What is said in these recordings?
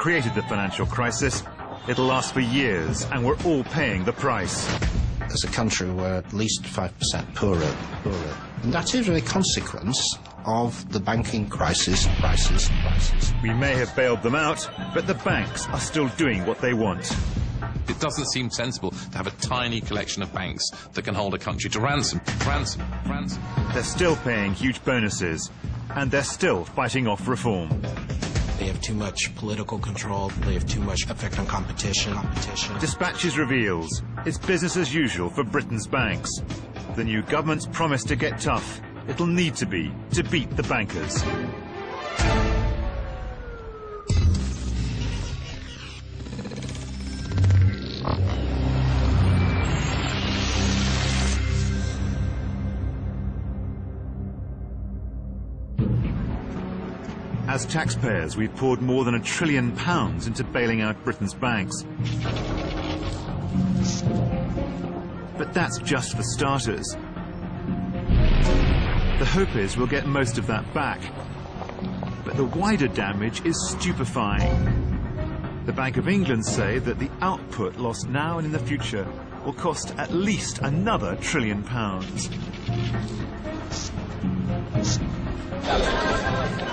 created the financial crisis. It'll last for years, and we're all paying the price. As a country, we're at least 5% poorer. And that is a consequence of the banking crisis. We may have bailed them out, but the banks are still doing what they want. It doesn't seem sensible to have a tiny collection of banks that can hold a country to ransom. They're still paying huge bonuses, and they're still fighting off reform. They have too much political control. They have too much effect on competition. Dispatches reveals it's business as usual for Britain's banks. The new government's promised to get tough. It'll need to be to beat the bankers. As taxpayers, we've poured more than £1 trillion into bailing out Britain's banks. But that's just for starters. The hope is we'll get most of that back. But the wider damage is stupefying. The Bank of England say that the output lost now and in the future will cost at least another £1 trillion.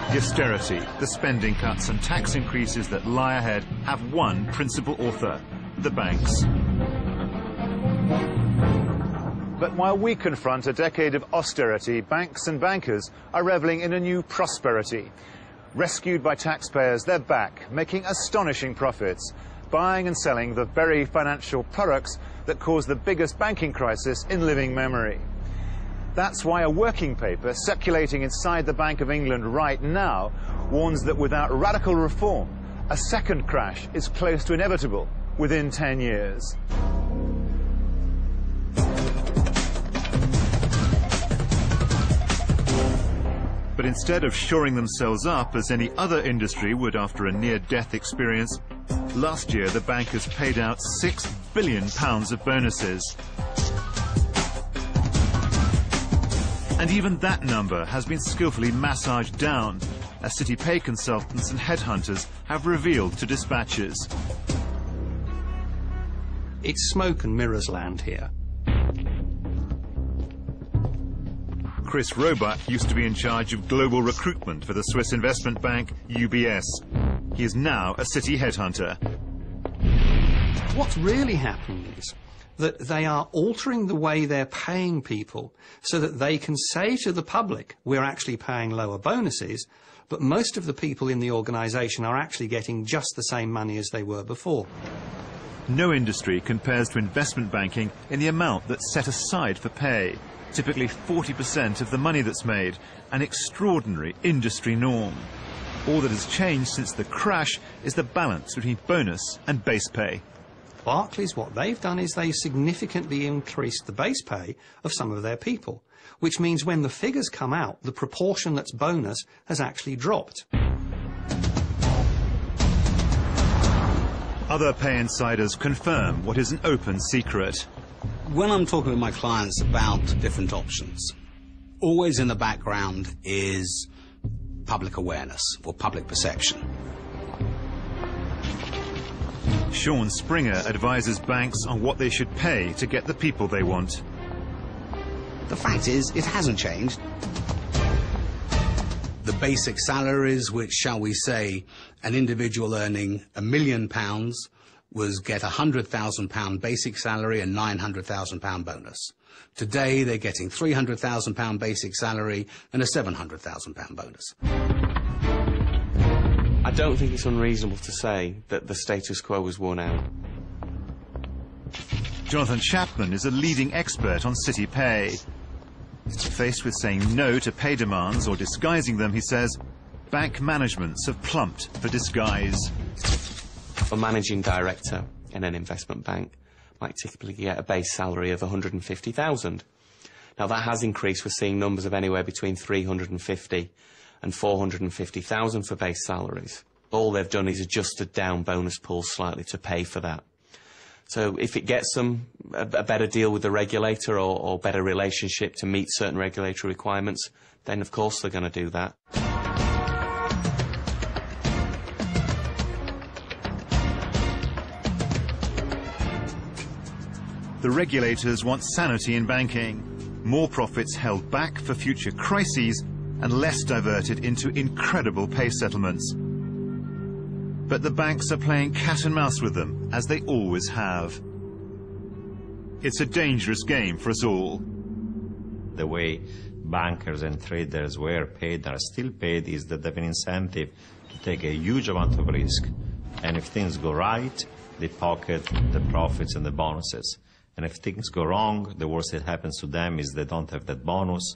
The austerity, the spending cuts and tax increases that lie ahead have one principal author: the banks. But while we confront a decade of austerity, banks and bankers are reveling in a new prosperity. Rescued by taxpayers, they're back, making astonishing profits, buying and selling the very financial products that caused the biggest banking crisis in living memory. That's why a working paper circulating inside the Bank of England right now warns that without radical reform, a second crash is close to inevitable within 10 years. But instead of shoring themselves up as any other industry would after a near-death experience, last year the bankers paid out £6 billion of bonuses. And even that number has been skillfully massaged down, as City Pay consultants and headhunters have revealed to dispatches. It's smoke and mirrors land here. Chris Roebuck used to be in charge of global recruitment for the Swiss investment bank UBS. He is now a City headhunter. What's really happening is that they are altering the way they're paying people so that they can say to the public, we're actually paying lower bonuses, but most of the people in the organisation are actually getting just the same money as they were before. No industry compares to investment banking in the amount that's set aside for pay. Typically 40% of the money that's made, an extraordinary industry norm. All that has changed since the crash is the balance between bonus and base pay. Barclays, what they've done is they've significantly increased the base pay of some of their people, which means when the figures come out, the proportion that's bonus has actually dropped. Other pay insiders confirm what is an open secret. When I'm talking with my clients about different options, always in the background is public awareness or public perception. Sean Springer advises banks on what they should pay to get the people they want. The fact is, it hasn't changed. The basic salaries, which, shall we say, an individual earning £1 million was get £100,000 basic salary and £900,000 bonus. Today, they're getting £300,000 basic salary and a £700,000 bonus. I don't think it's unreasonable to say that the status quo was worn out. Jonathan Chapman is a leading expert on City Pay. Faced with saying no to pay demands or disguising them, he says, bank managements have plumped for disguise. A managing director in an investment bank might typically get a base salary of £150,000. Now that has increased. We're seeing numbers of anywhere between £350,000 and £450,000 for base salaries. All they've done is adjusted down bonus pools slightly to pay for that. So if it gets them a better deal with the regulator or better relationship to meet certain regulatory requirements, then of course they're going to do that. The regulators want sanity in banking, more profits held back for future crises and less diverted into incredible pay settlements. But the banks are playing cat and mouse with them, as they always have. It's a dangerous game for us all. The way bankers and traders were paid, are still paid, is that they have an incentive to take a huge amount of risk. And if things go right, they pocket the profits and the bonuses. And if things go wrong, the worst that happens to them is they don't have that bonus.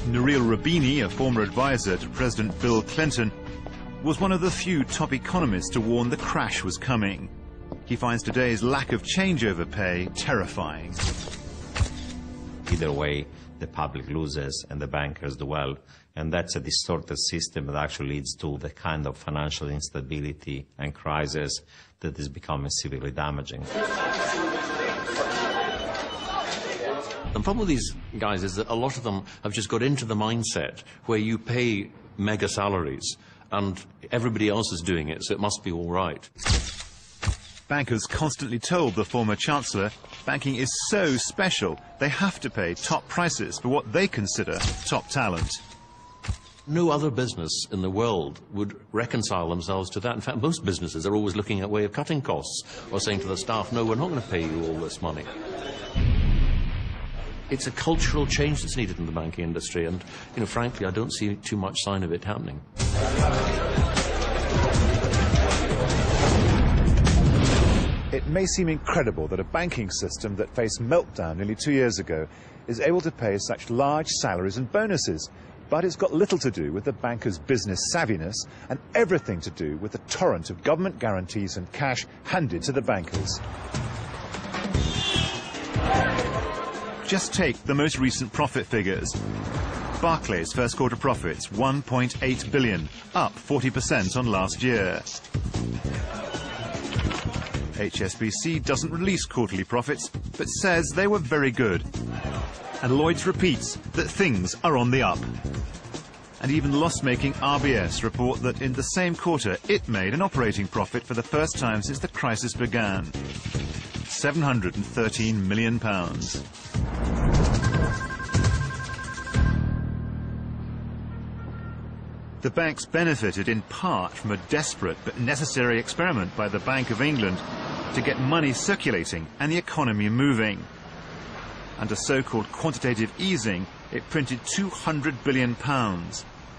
Nouriel Roubini, a former advisor to President Bill Clinton, was one of the few top economists to warn the crash was coming. He finds today's lack of changeover pay terrifying. Either way, the public loses and the bankers do well. And that's a distorted system that actually leads to the kind of financial instability and crisis that is becoming severely damaging. The problem with these guys is that a lot of them have just got into the mindset where you pay mega salaries and everybody else is doing it, so it must be all right. Bankers constantly told the former chancellor banking is so special they have to pay top prices for what they consider top talent. No other business in the world would reconcile themselves to that. In fact, most businesses are always looking at a way of cutting costs or saying to the staff, no, we're not going to pay you all this money. It's a cultural change that's needed in the banking industry, and, you know, frankly, I don't see too much sign of it happening. It may seem incredible that a banking system that faced meltdown nearly 2 years ago is able to pay such large salaries and bonuses, but it's got little to do with the bankers' business savviness and everything to do with the torrent of government guarantees and cash handed to the bankers. Just take the most recent profit figures. Barclays' first quarter profits, 1.8 billion, up 40% on last year. HSBC doesn't release quarterly profits, but says they were very good. And Lloyds repeats that things are on the up. And even loss-making RBS report that in the same quarter it made an operating profit for the first time since the crisis began. £713 million. The banks benefited in part from a desperate but necessary experiment by the Bank of England to get money circulating and the economy moving. Under so-called quantitative easing, it printed £200 billion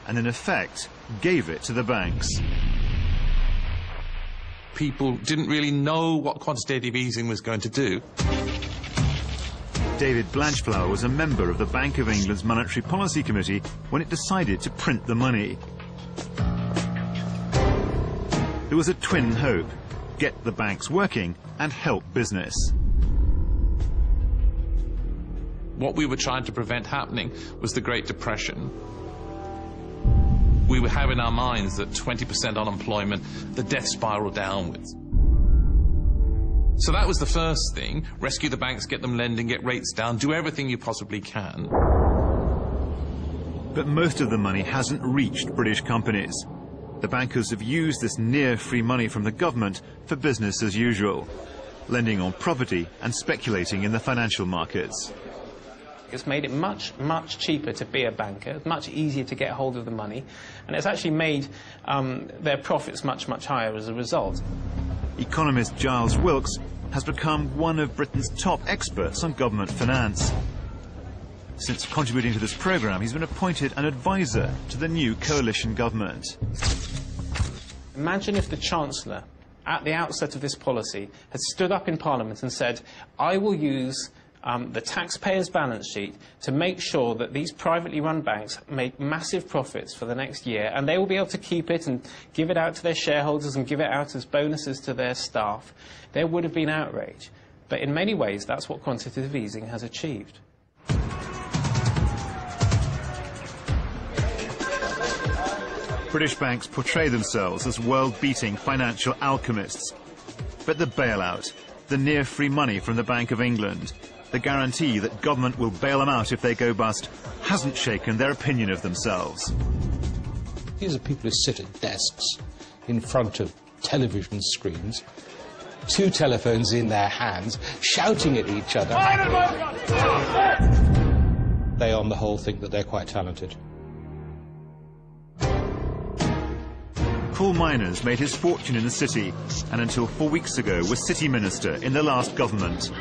and in effect gave it to the banks. People didn't really know what quantitative easing was going to do. David Blanchflower was a member of the Bank of England's Monetary Policy Committee when it decided to print the money. There was a twin hope: get the banks working and help business. What we were trying to prevent happening was the Great Depression. We would have in our minds that 20% unemployment, the death spiral downwards. So that was the first thing: rescue the banks, get them lending, get rates down, do everything you possibly can. But most of the money hasn't reached British companies. The bankers have used this near-free money from the government for business as usual, lending on property and speculating in the financial markets. It's made it much, much cheaper to be a banker, much easier to get hold of the money, and it's actually made their profits much, much higher as a result. Economist Giles Wilkes has become one of Britain's top experts on government finance. Since contributing to this programme, he's been appointed an advisor to the new coalition government. Imagine if the Chancellor, at the outset of this policy, had stood up in Parliament and said, I will use the taxpayers' balance sheet to make sure that these privately run banks make massive profits for the next year, and they will be able to keep it and give it out to their shareholders and give it out as bonuses to their staff. There would have been outrage. But in many ways, that's what quantitative easing has achieved. British banks portray themselves as world-beating financial alchemists. But the bailout, the near-free money from the Bank of England, the guarantee that government will bail them out if they go bust, hasn't shaken their opinion of themselves. These are people who sit at desks in front of television screens two telephones in their hands, shouting at each other. They, on the whole, think that they're quite talented. Paul Miners made his fortune in the city, and until 4 weeks ago was city minister in the last government.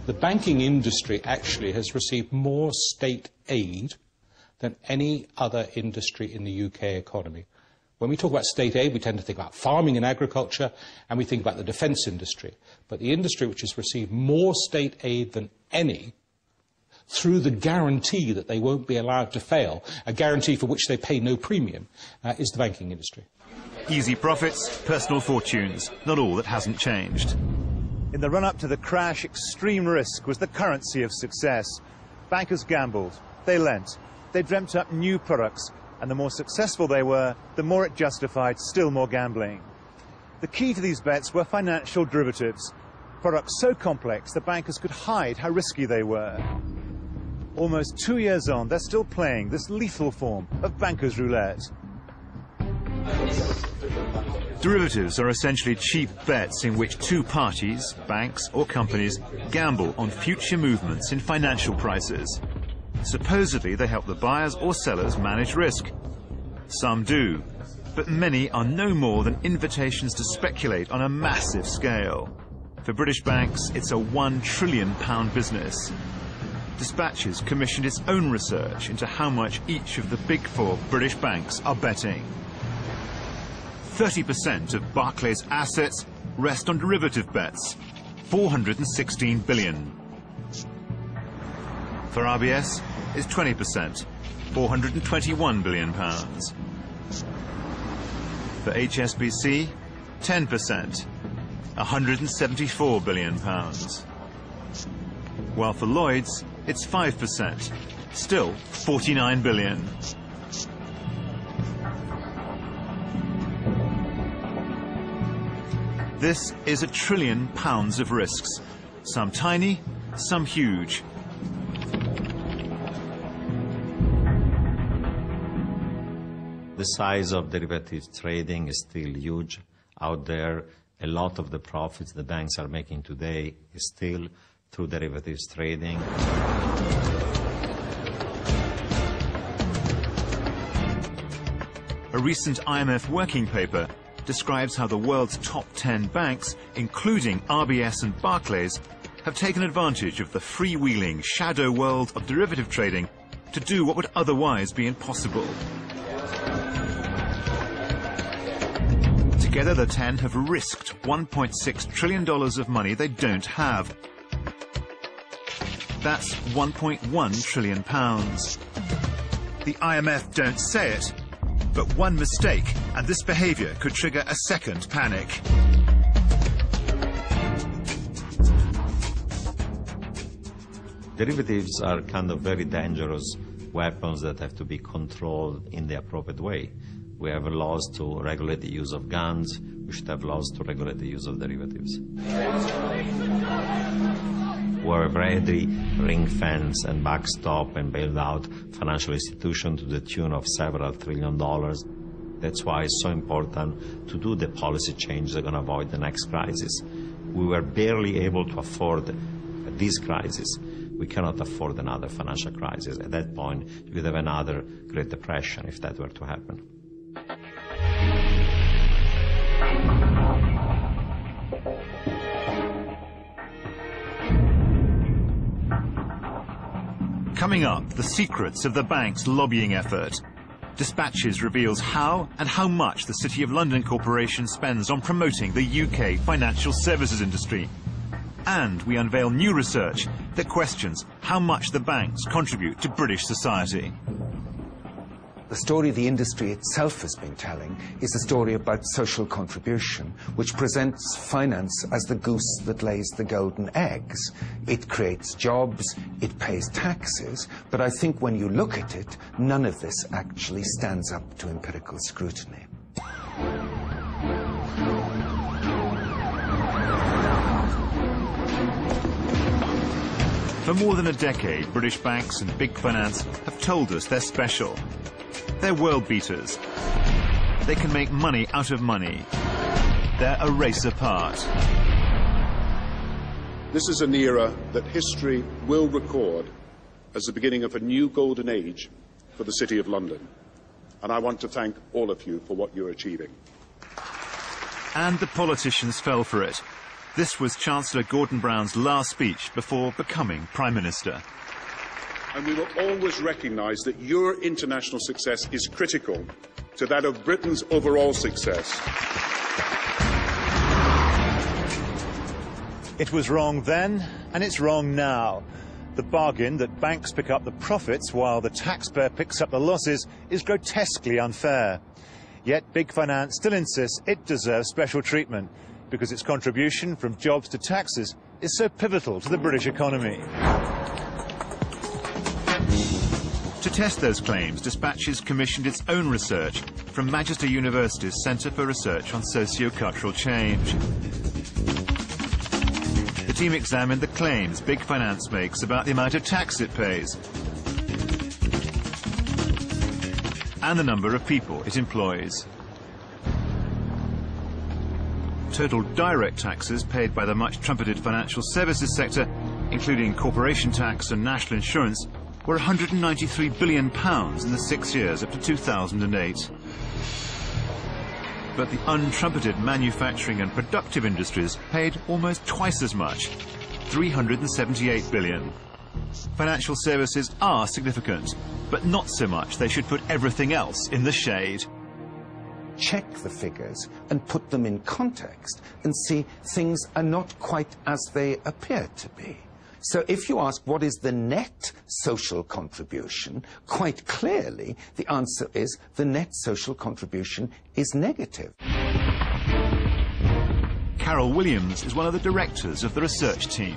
The banking industry actually has received more state aid than any other industry in the UK economy. When we talk about state aid, we tend to think about farming and agriculture, and we think about the defence industry. But the industry which has received more state aid than any, through the guarantee that they won't be allowed to fail, a guarantee for which they pay no premium, is the banking industry. Easy profits, personal fortunes, not all that hasn't changed. In the run-up to the crash, extreme risk was the currency of success. Bankers gambled, they lent, they dreamt up new products, and the more successful they were, the more it justified still more gambling. The key to these bets were financial derivatives, products so complex that bankers could hide how risky they were. Almost 2 years on, they're still playing this lethal form of bankers' roulette. Derivatives are essentially cheap bets in which two parties, banks or companies, gamble on future movements in financial prices. Supposedly they help the buyers or sellers manage risk. Some do, but many are no more than invitations to speculate on a massive scale. For British banks, it's a £1 trillion business. Dispatches commissioned its own research into how much each of the big four British banks are betting. 30% of Barclays' assets rest on derivative bets, 416 billion. For RBS, it's 20%, 421 billion pounds. For HSBC, 10%, 174 billion pounds. While for Lloyds, it's 5%, still 49 billion. This is £1 trillion of risks, some tiny, some huge. The size of derivatives trading is still huge out there. A lot of the profits the banks are making today is still through derivatives trading. A recent IMF working paper describes how the world's top 10 banks, including RBS and Barclays, have taken advantage of the freewheeling shadow world of derivative trading to do what would otherwise be impossible. Together, the 10 have risked $1.6 trillion of money they don't have. That's £1.1 trillion. The IMF don't say it, but one mistake and this behaviour could trigger a second panic. Derivatives are kind of very dangerous weapons that have to be controlled in the appropriate way. We have laws to regulate the use of guns. We should have laws to regulate the use of derivatives. We're already ring-fence and backstop and bailed out financial institutions to the tune of several $1 trillion. That's why it's so important to do the policy change that are going to avoid the next crisis. We were barely able to afford this crisis. We cannot afford another financial crisis. At that point, you could have another Great Depression if that were to happen. Coming up, the secrets of the bank's lobbying effort. Dispatches reveals how and how much the City of London Corporation spends on promoting the UK financial services industry. And we unveil new research that questions how much the banks contribute to British society. The story the industry itself has been telling is a story about social contribution, which presents finance as the goose that lays the golden eggs. It creates jobs, it pays taxes, but I think when you look at it, none of this actually stands up to empirical scrutiny. For more than a decade, British banks and big finance have told us they're special. They're world beaters. They can make money out of money. They're a race apart. This is an era that history will record as the beginning of a new golden age for the City of London. And I want to thank all of you for what you're achieving. And the politicians fell for it. This was Chancellor Gordon Brown's last speech before becoming Prime Minister. And we will always recognise that your international success is critical to that of Britain's overall success. It was wrong then, and it's wrong now. The bargain that banks pick up the profits while the taxpayer picks up the losses is grotesquely unfair. Yet big finance still insists it deserves special treatment because its contribution from jobs to taxes is so pivotal to the British economy. To test those claims, Dispatches commissioned its own research from Manchester University's Centre for Research on Socio-Cultural Change. The team examined the claims big finance makes about the amount of tax it pays and the number of people it employs. Total direct taxes paid by the much-trumpeted financial services sector, including corporation tax and national insurance, were £193 billion in the 6 years up to 2008. But the untrumpeted manufacturing and productive industries paid almost twice as much, £378 billion. Financial services are significant, but not so much they should put everything else in the shade. Check the figures and put them in context and see things are not quite as they appear to be. So if you ask what is the net social contribution, quite clearly the answer is the net social contribution is negative. Carol Williams is one of the directors of the research team.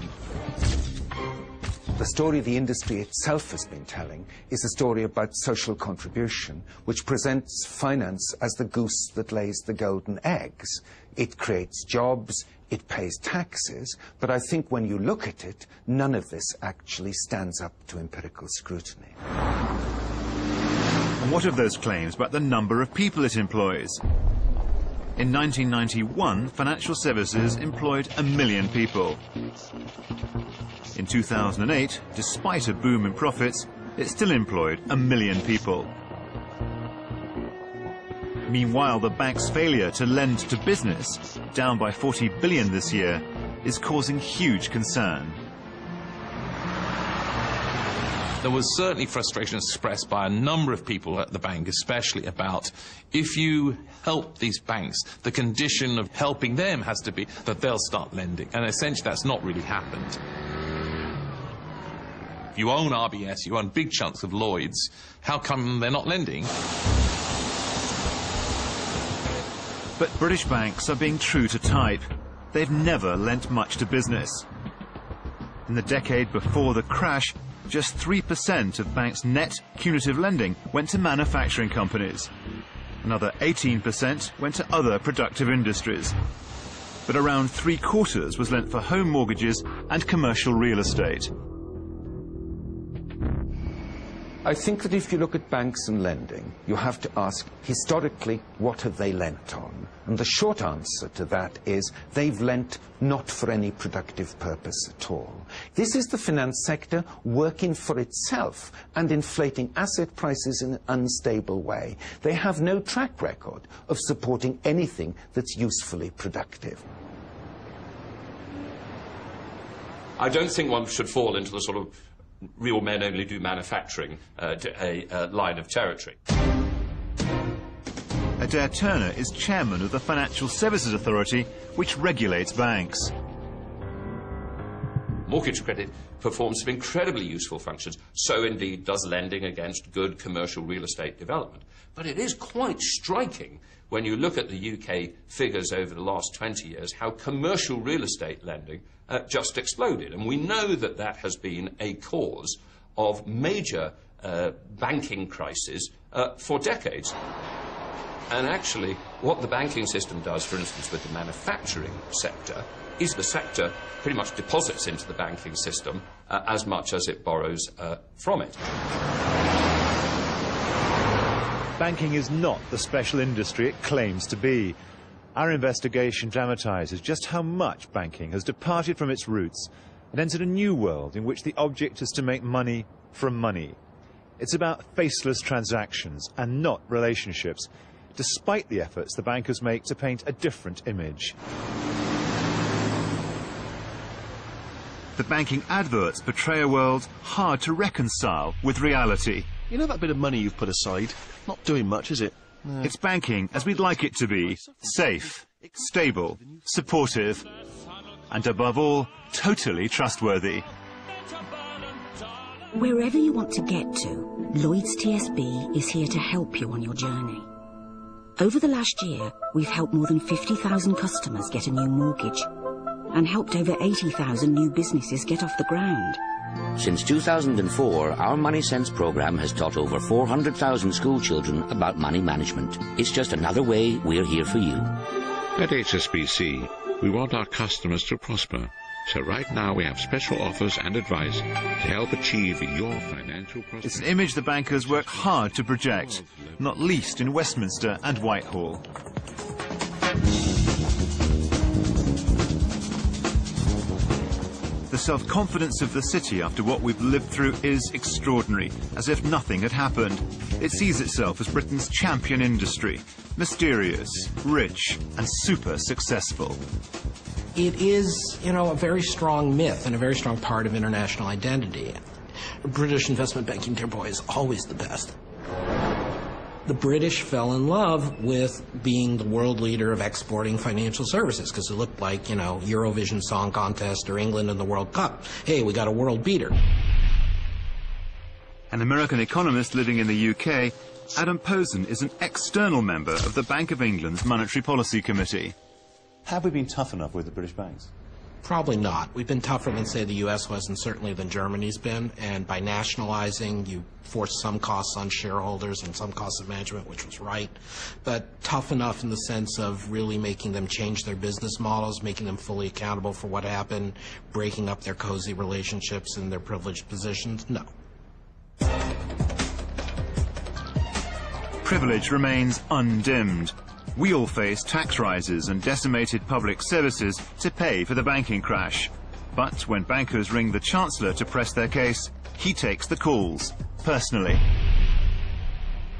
The story the industry itself has been telling is a story about social contribution, which presents finance as the goose that lays the golden eggs. It creates jobs, it pays taxes, but I think when you look at it, none of this actually stands up to empirical scrutiny. And what of those claims about the number of people it employs? In 1991, financial services employed 1 million people. In 2008, despite a boom in profits, it still employed 1 million people. Meanwhile, the bank's failure to lend to business, down by 40 billion this year, is causing huge concern. There was certainly frustration expressed by a number of people at the bank, especially about if you help these banks, the condition of helping them has to be that they'll start lending. And essentially that's not really happened. If you own RBS, you own big chunks of Lloyds, how come they're not lending? But British banks are being true to type. They've never lent much to business. In the decade before the crash, just 3% of banks' net cumulative lending went to manufacturing companies. Another 18% went to other productive industries. But around 3/4 was lent for home mortgages and commercial real estate. I think that if you look at banks and lending, you have to ask, historically, what have they lent on? And the short answer to that is they've lent not for any productive purpose at all. This is the finance sector working for itself and inflating asset prices in an unstable way. They have no track record of supporting anything that's usefully productive. I don't think one should fall into the sort of real men only do manufacturing line of territory. Adair Turner is chairman of the Financial Services Authority, which regulates banks. Mortgage credit performs some incredibly useful functions. So indeed does lending against good commercial real estate development. But it is quite striking when you look at the UK figures over the last 20 years, how commercial real estate lending just exploded. And we know that that has been a cause of major banking crises for decades. And actually, what the banking system does, for instance, with the manufacturing sector, is the sector pretty much deposits into the banking system as much as it borrows from it. Banking is not the special industry it claims to be. Our investigation dramatises just how much banking has departed from its roots and entered a new world in which the object is to make money from money. It's about faceless transactions and not relationships, despite the efforts the bankers make to paint a different image. The banking adverts portray a world hard to reconcile with reality. You know that bit of money you've put aside? Not doing much, is it? No. It's banking as we'd like it to be. Safe, stable, supportive, and above all, totally trustworthy. Wherever you want to get to, Lloyds TSB is here to help you on your journey. Over the last year, we've helped more than 50,000 customers get a new mortgage and helped over 80,000 new businesses get off the ground. Since 2004, our Money Sense program has taught over 400,000 school children about money management. It's just another way we're here for you. At HSBC, we want our customers to prosper. So right now we have special offers and advice to help achieve your financial prosperity. It's an image the bankers work hard to project, not least in Westminster and Whitehall. The self-confidence of the city after what we've lived through is extraordinary, as if nothing had happened. It sees itself as Britain's champion industry, mysterious, rich, and super successful. It is, you know, a very strong myth and a very strong part of international identity. British investment banking, dear boy, is always the best. The British fell in love with being the world leader of exporting financial services because it looked like, you know, Eurovision Song Contest or England in the World Cup. Hey, we got a world beater. An American economist living in the UK, Adam Posen is an external member of the Bank of England's Monetary Policy Committee. Have we been tough enough with the British banks? Probably not. We've been tougher than, say, the U.S. was and certainly than Germany's been. And by nationalizing, you forced some costs on shareholders and some costs of management, which was right. But tough enough in the sense of really making them change their business models, making them fully accountable for what happened, breaking up their cozy relationships and their privileged positions? No. Privilege remains undimmed. We all face tax rises and decimated public services to pay for the banking crash. But when bankers ring the Chancellor to press their case, he takes the calls, personally.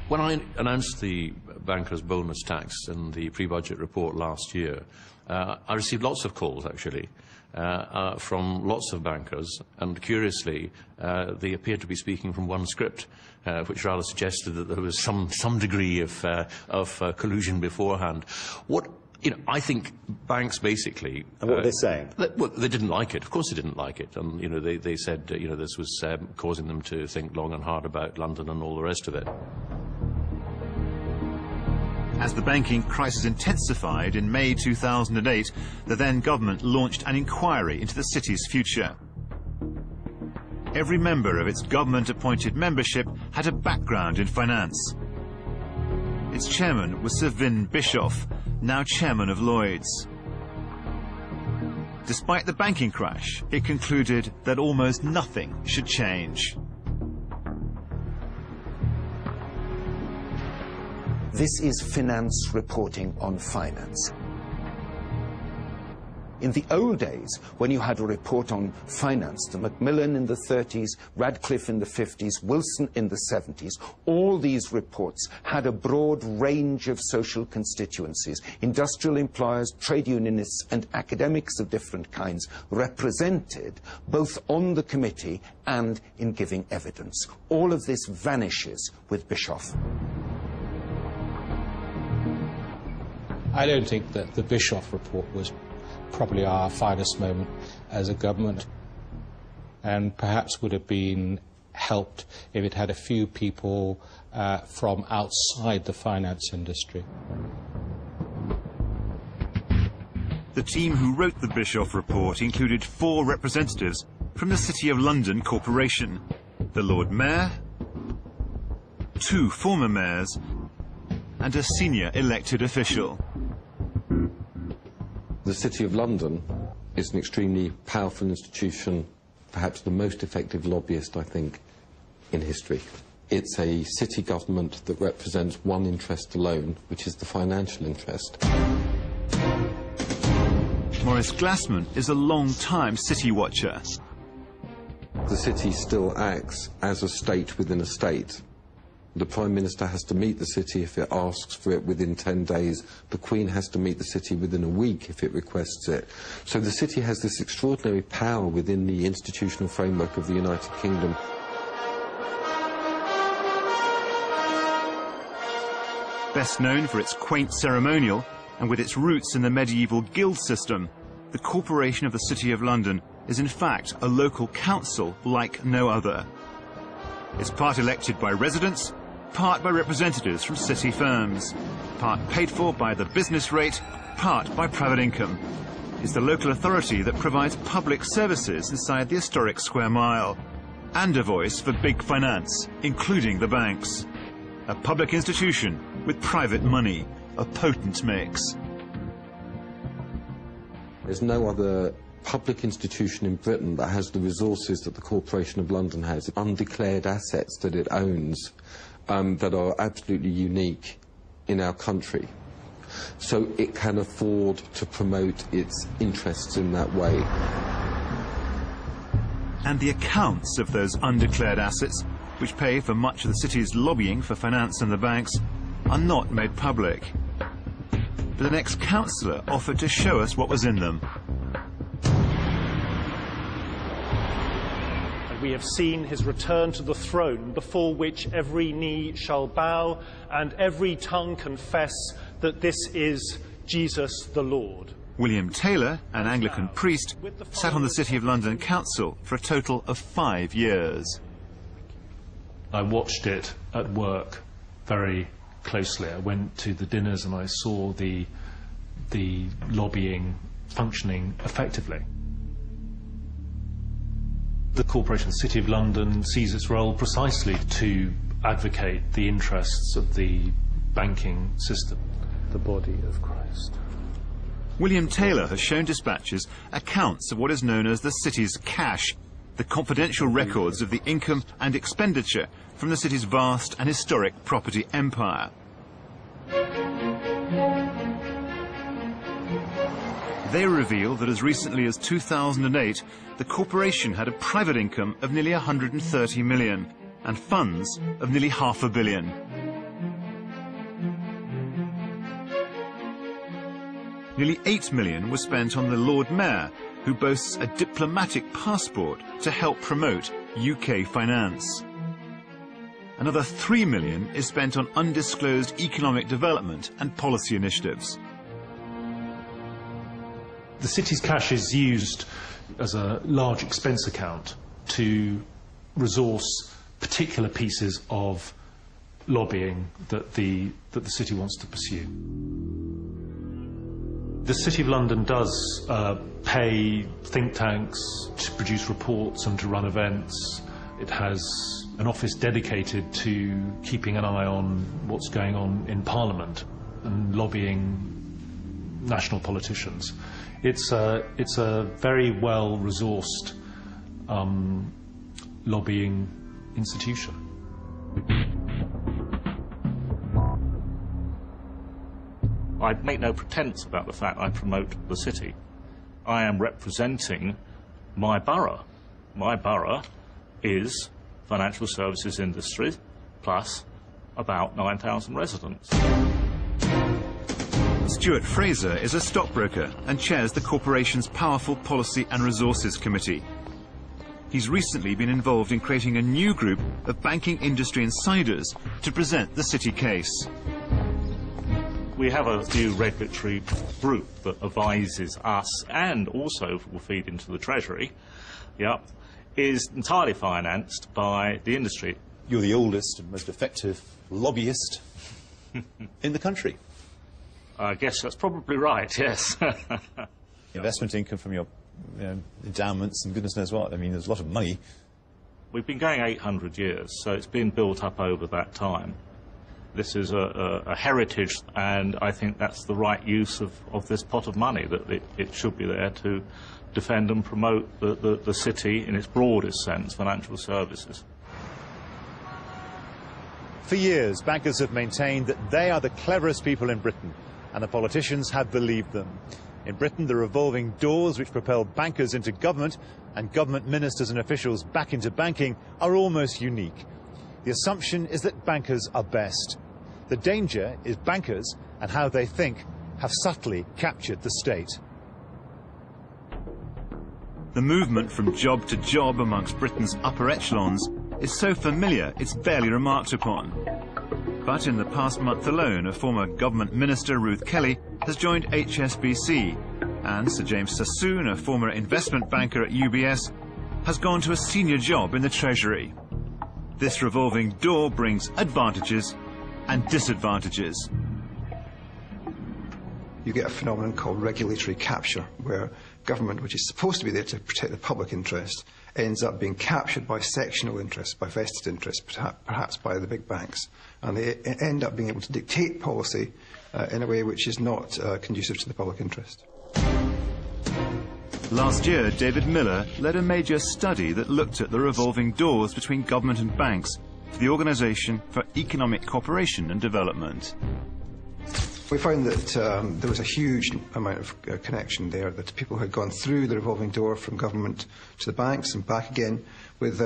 When I announced the bankers' bonus tax in the pre-budget report last year, I received lots of calls, actually, from lots of bankers, and curiously, they appeared to be speaking from one script, which rather suggested that there was some degree of collusion beforehand. What, you know, I think banks basically... And what are they saying? Well, they didn't like it. Of course they didn't like it. And, you know, they said, you know, this was causing them to think long and hard about London and all the rest of it. As the banking crisis intensified in May 2008, the then government launched an inquiry into the city's future. Every member of its government-appointed membership had a background in finance. Its chairman was Sir Vin Bischoff, now chairman of Lloyds. Despite the banking crash, it concluded that almost nothing should change. This is finance reporting on finance. In the old days, when you had a report on finance, the Macmillan in the 30s, Radcliffe in the 50s, Wilson in the 70s, all these reports had a broad range of social constituencies, industrial employers, trade unionists, and academics of different kinds represented both on the committee and in giving evidence. All of this vanishes with Bischoff. I don't think that the Bischoff report was probably our finest moment as a government, and perhaps would have been helped if it had a few people from outside the finance industry. The team who wrote the Bischoff report included 4 representatives from the City of London Corporation, the Lord Mayor, 2 former mayors, and a senior elected official. The City of London is an extremely powerful institution, perhaps the most effective lobbyist, I think, in history. It's a city government that represents one interest alone, which is the financial interest. Maurice Glassman is a long-time city watcher. The city still acts as a state within a state. The Prime Minister has to meet the city if it asks for it within 10 days. The Queen has to meet the city within a week if it requests it. So the city has this extraordinary power within the institutional framework of the United Kingdom. Best known for its quaint ceremonial and with its roots in the medieval guild system, the Corporation of the City of London is in fact a local council like no other. It's part elected by residents, part by representatives from city firms, part paid for by the business rate, part by private income. It's the local authority that provides public services inside the historic square mile, and a voice for big finance, including the banks. A public institution with private money, a potent mix. There's no other public institution in Britain that has the resources that the Corporation of London has, undeclared assets that it owns that are absolutely unique in our country. So it can afford to promote its interests in that way. And the accounts of those undeclared assets, which pay for much of the city's lobbying for finance and the banks, are not made public. But an ex-councillor offered to show us what was in them. We have seen his return to the throne, before which every knee shall bow and every tongue confess that this is Jesus the Lord. William Taylor, an Anglican priest, sat on the City of London Council for a total of 5 years. I watched it at work very closely. I went to the dinners and I saw the lobbying functioning effectively. The Corporation of the City of London sees its role precisely to advocate the interests of the banking system. The body of Christ. William Taylor has shown dispatches accounts of what is known as the city's cash, the confidential records of the income and expenditure from the city's vast and historic property empire. They reveal that as recently as 2008, the corporation had a private income of nearly 130 million and funds of nearly £500 million. Nearly 8 million was spent on the Lord Mayor, who boasts a diplomatic passport to help promote UK finance. Another 3 million is spent on undisclosed economic development and policy initiatives. The city's cash is used as a large expense account to resource particular pieces of lobbying that the city wants to pursue. The City of London does pay think tanks to produce reports and to run events. It has an office dedicated to keeping an eye on what's going on in Parliament and lobbying national politicians. It's a very well-resourced lobbying institution. I make no pretense about the fact I promote the city. I am representing my borough. My borough is financial services industry plus about 9,000 residents. Stuart Fraser is a stockbroker and chairs the corporation's powerful Policy and Resources Committee. He's recently been involved in creating a new group of banking industry insiders to present the city case. We have a new regulatory group that advises us and also will feed into the Treasury, is entirely financed by the industry. You're the oldest and most effective lobbyist in the country. I guess that's probably right, yes. Investment income from your endowments and goodness knows what. I mean, there's a lot of money. We've been going 800 years, so it's been built up over that time. This is a heritage, and I think that's the right use of this pot of money, that it should be there to defend and promote the city in its broadest sense, financial services. For years, bankers have maintained that they are the cleverest people in Britain, and the politicians have believed them. In Britain, the revolving doors which propel bankers into government and government ministers and officials back into banking are almost unique. The assumption is that bankers are best. The danger is bankers and how they think have subtly captured the state. The movement from job to job amongst Britain's upper echelons is so familiar it's barely remarked upon. But in the past month alone, a former government minister, Ruth Kelly, has joined HSBC, and Sir James Sassoon, a former investment banker at UBS, has gone to a senior job in the Treasury. This revolving door brings advantages and disadvantages. You get a phenomenon called regulatory capture, where government, which is supposed to be there to protect the public interest, ends up being captured by sectional interests, by vested interests, perhaps by the big banks. And they end up being able to dictate policy in a way which is not conducive to the public interest. Last year, David Miller led a major study that looked at the revolving doors between government and banks for the Organisation for Economic Cooperation and Development. We found that there was a huge amount of connection there, that people had gone through the revolving door from government to the banks and back again with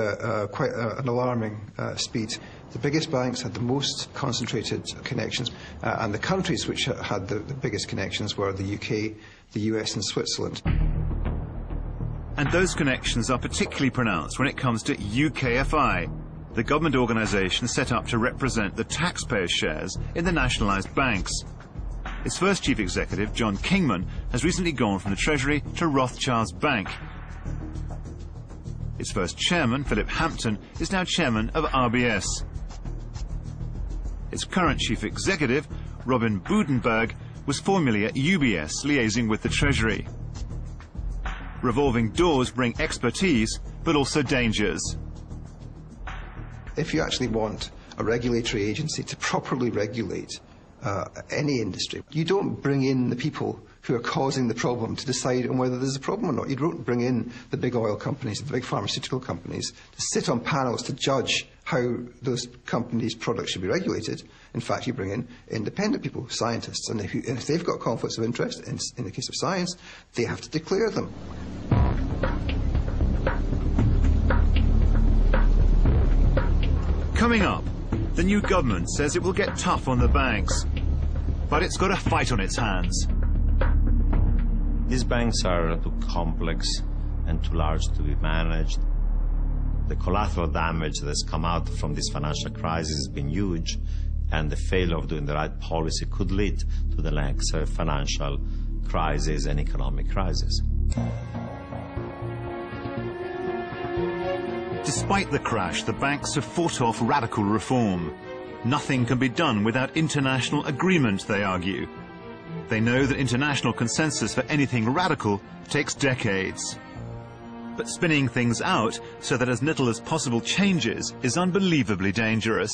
quite an alarming speed. The biggest banks had the most concentrated connections, and the countries which had the biggest connections were the UK, the US and Switzerland. And those connections are particularly pronounced when it comes to UKFI, the government organisation set up to represent the taxpayers' shares in the nationalised banks. Its first chief executive, John Kingman, has recently gone from the Treasury to Rothschild's Bank. Its first chairman, Philip Hampton, is now chairman of RBS. Its current chief executive, Robin Budenberg, was formerly at UBS, liaising with the Treasury. Revolving doors bring expertise, but also dangers. If you actually want a regulatory agency to properly regulate any industry, you don't bring in the people who are causing the problem to decide on whether there's a problem or not. You don't bring in the big oil companies, the big pharmaceutical companies, to sit on panels to judge how those companies' products should be regulated. In fact, you bring in independent people, scientists, and if they've got conflicts of interest, in the case of science, they have to declare them. Coming up, the new government says it will get tough on the banks, but it's got a fight on its hands. These banks are too complex and too large to be managed. The collateral damage that's come out from this financial crisis has been huge, and the failure of doing the right policy could lead to the next financial crisis and economic crisis. Despite the crash, the banks have fought off radical reform. Nothing can be done without international agreement, they argue. They know that international consensus for anything radical takes decades. But spinning things out so that as little as possible changes is unbelievably dangerous.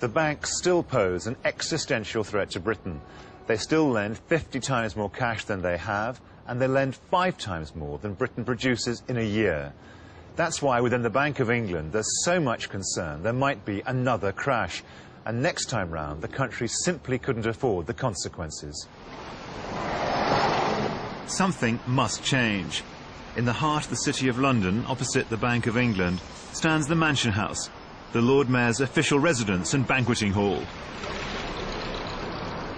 The banks still pose an existential threat to Britain. They still lend 50 times more cash than they have, and they lend 5 times more than Britain produces in a year. That's why within the Bank of England there's so much concern there might be another crash, and next time round the country simply couldn't afford the consequences. Something must change. In the heart of the City of London, opposite the Bank of England, stands the Mansion House, the Lord Mayor's official residence and banqueting hall.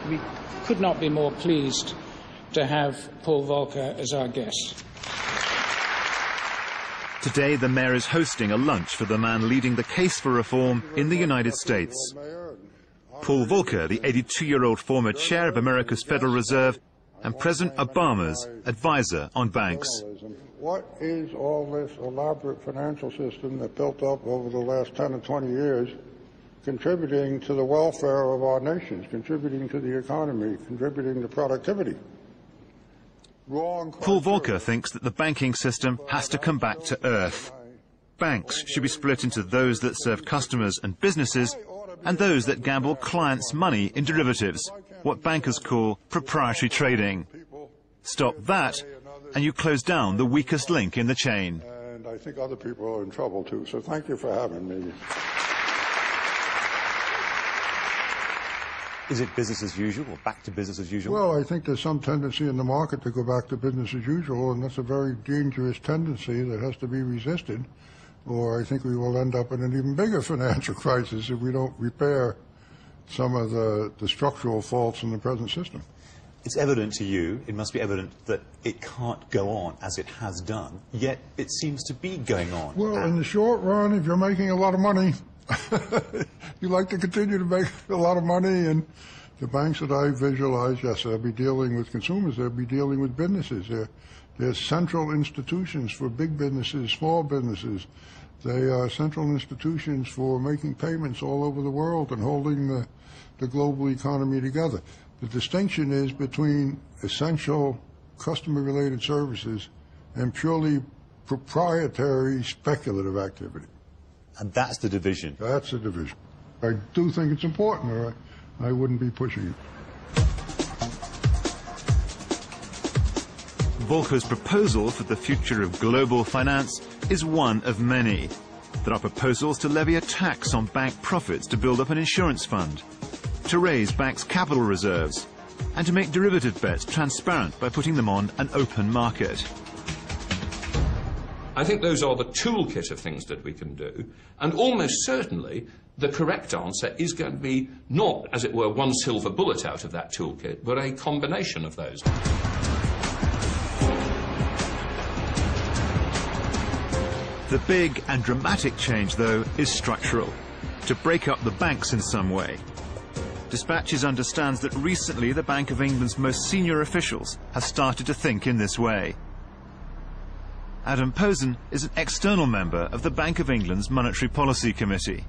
We could not be more pleased to have Paul Volcker as our guest. Today, the Mayor is hosting a lunch for the man leading the case for reform in the United States. Paul Volcker, the 82-year-old former chair of America's Federal Reserve and President Obama's advisor on banks. What is all this elaborate financial system that built up over the last 10 or 20 years contributing to the welfare of our nations, contributing to the economy, contributing to productivity? Paul Volcker thinks that the banking system has to come back to earth. Banks should be split into those that serve customers and businesses and those that gamble clients' money in derivatives, what bankers call proprietary trading. Stop that, and you close down the weakest link in the chain. And I think other people are in trouble too, so thank you for having me. Is it business as usual, or back to business as usual? Well, I think there's some tendency in the market to go back to business as usual, and that's a very dangerous tendency that has to be resisted, or I think we will end up in an even bigger financial crisis if we don't repair some of the structural faults in the present system. It's evident to you, it must be evident that it can't go on as it has done, yet it seems to be going on. Well, in the short run, if you're making a lot of money, you like to continue to make a lot of money, and the banks that I visualize, yes, they'll be dealing with consumers, they'll be dealing with businesses. They're central institutions for big businesses, small businesses. They are central institutions for making payments all over the world and holding the global economy together. The distinction is between essential customer-related services and purely proprietary speculative activity. And that's the division? That's the division. I do think it's important, or I wouldn't be pushing it. Volcker's proposal for the future of global finance is one of many. There are proposals to levy a tax on bank profits to build up an insurance fund, to raise banks' capital reserves, and to make derivative bets transparent by putting them on an open market. I think those are the toolkit of things that we can do, and almost certainly the correct answer is going to be not, as it were, one silver bullet out of that toolkit, but a combination of those. The big and dramatic change, though, is structural, to break up the banks in some way. Dispatches understands that recently the Bank of England's most senior officials have started to think in this way. Adam Posen is an external member of the Bank of England's Monetary Policy Committee.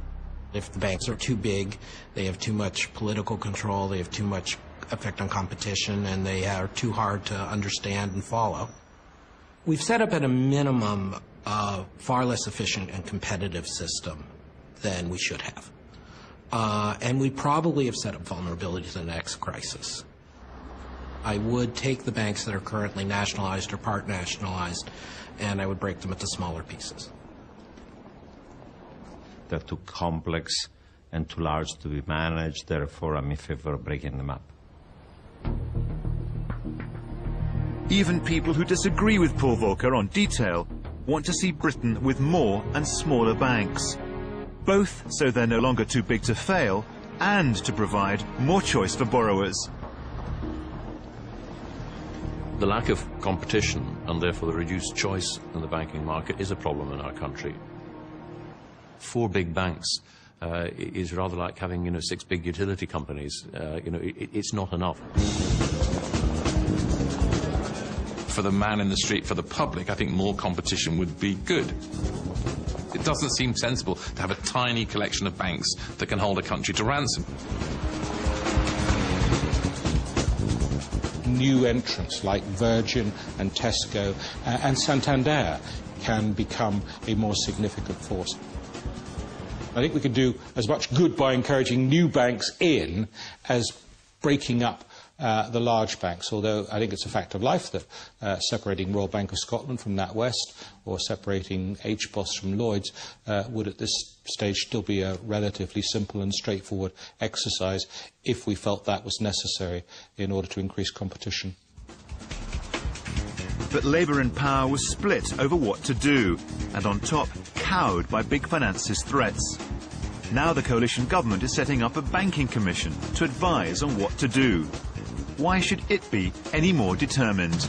If the banks are too big, they have too much political control, they have too much effect on competition, and they are too hard to understand and follow. We've set up at a minimum a far less efficient and competitive system than we should have. And we probably have set up vulnerabilities in the next crisis. I would take the banks that are currently nationalized or part nationalized, and I would break them into smaller pieces. They're too complex and too large to be managed, therefore I'm in favor of breaking them up. Even people who disagree with Paul Volcker on detail want to see Britain with more and smaller banks, both so they're no longer too big to fail and to provide more choice for borrowers. The lack of competition and therefore the reduced choice in the banking market is a problem in our country. 4 big banks is rather like having, 6 big utility companies. It's not enough. For the man in the street, for the public, I think more competition would be good. It doesn't seem sensible to have a tiny collection of banks that can hold a country to ransom. New entrants like Virgin and Tesco and Santander can become a more significant force. I think we could do as much good by encouraging new banks in as breaking up the large banks, although I think it's a fact of life that separating Royal Bank of Scotland from NatWest or separating HBOS from Lloyds would at this stage still be a relatively simple and straightforward exercise if we felt that was necessary in order to increase competition. But Labour in power was split over what to do, and on top, cowed by big finance's threats. Now the coalition government is setting up a banking commission to advise on what to do. Why should it be any more determined?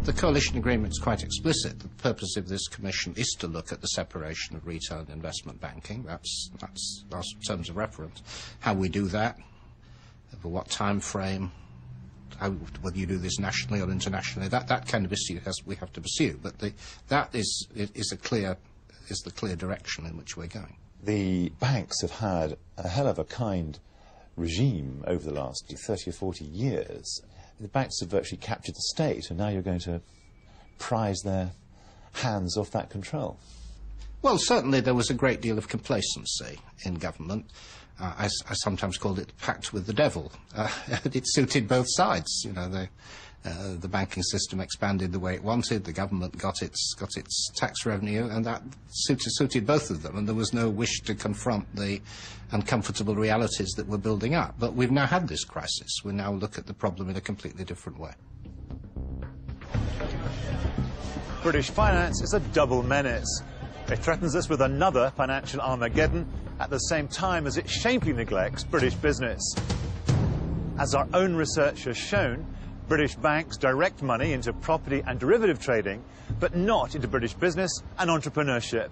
The coalition agreement is quite explicit. The purpose of this commission is to look at the separation of retail and investment banking. That's our terms of reference. How we do that, over what time frame, whether you do this nationally or internationally, that kind of issue we have to pursue. But that is the clear direction in which we're going. The banks have had a hell of a kind regime over the last 30 or 40 years. The banks have virtually captured the state, and now you're going to prise their hands off that control. Well, certainly there was a great deal of complacency in government. I sometimes called it the pact with the devil. It suited both sides. The banking system expanded the way it wanted, the government got its tax revenue, and that suited both of them, and there was no wish to confront the uncomfortable realities that were building up. But we've now had this crisis. We now look at the problem in a completely different way. British finance is a double menace. It threatens us with another financial Armageddon at the same time as it shamefully neglects British business. As our own research has shown, British banks direct money into property and derivative trading, but not into British business and entrepreneurship.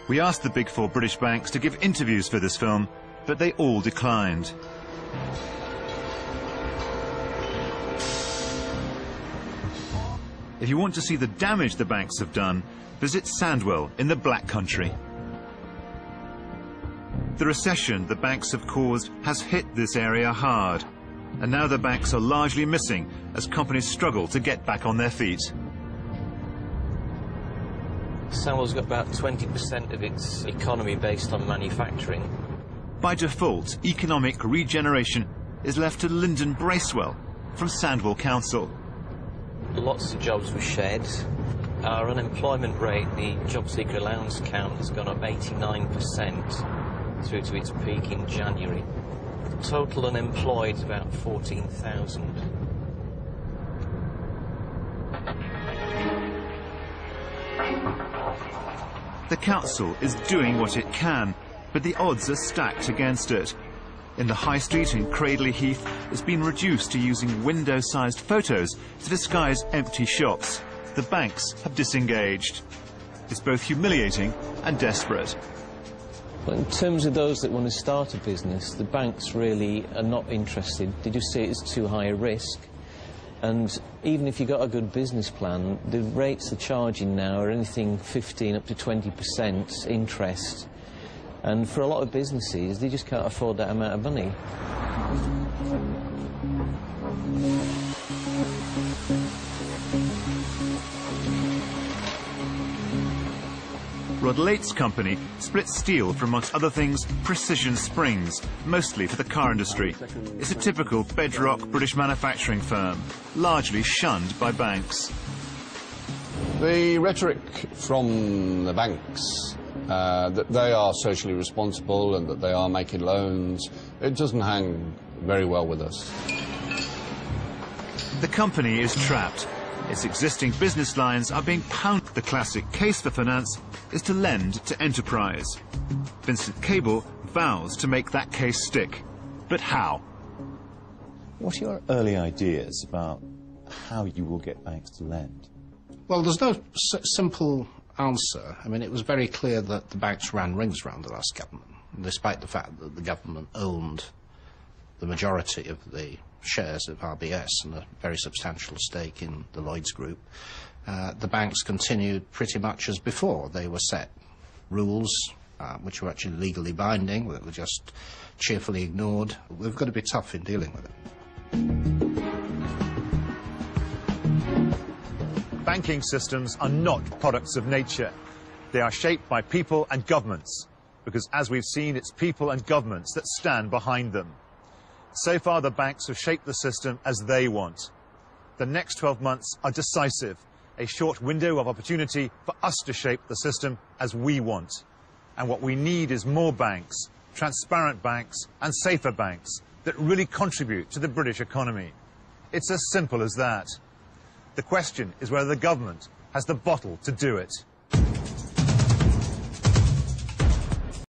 We asked the big four British banks to give interviews for this film, but they all declined. If you want to see the damage the banks have done, visit Sandwell in the Black Country. The recession the banks have caused has hit this area hard, and now the banks are largely missing as companies struggle to get back on their feet. Sandwell's got about 20% of its economy based on manufacturing. By default, economic regeneration is left to Lyndon Bracewell from Sandwell Council. Lots of jobs were shed. Our unemployment rate, the job seeker allowance count, has gone up 89%. Through to its peak in January. Total unemployed is about 14,000. The council is doing what it can, but the odds are stacked against it. In the High Street in Cradley Heath, it's been reduced to using window-sized photos to disguise empty shops. The banks have disengaged. It's both humiliating and desperate. But in terms of those that want to start a business, the banks really are not interested. They just see it as too high a risk. And even if you've got a good business plan, the rates they're charging now are anything 15 up to 20% interest. And for a lot of businesses, they just can't afford that amount of money. Rod Late's company splits steel for, amongst other things, precision springs, mostly for the car industry. It's a typical bedrock British manufacturing firm, largely shunned by banks. The rhetoric from the banks that they are socially responsible and that they are making loans, it doesn't hang very well with us. The company is trapped. Its existing business lines are being pounded. The classic case for finance is to lend to enterprise. Vincent Cable vows to make that case stick. But how? What are your early ideas about how you will get banks to lend? Well, there's no simple answer. I mean, it was very clear that the banks ran rings around the last government, despite the fact that the government owned the majority of the shares of RBS and a very substantial stake in the Lloyds Group. The banks continued pretty much as before. They were set rules which were actually legally binding, that were just cheerfully ignored. We've got to be tough in dealing with it. Banking systems are not products of nature. They are shaped by people and governments, because as we've seen, it's people and governments that stand behind them. So far, the banks have shaped the system as they want. The next 12 months are decisive, a short window of opportunity for us to shape the system as we want. And what we need is more banks, transparent banks and safer banks that really contribute to the British economy. It's as simple as that. The question is whether the government has the bottle to do it.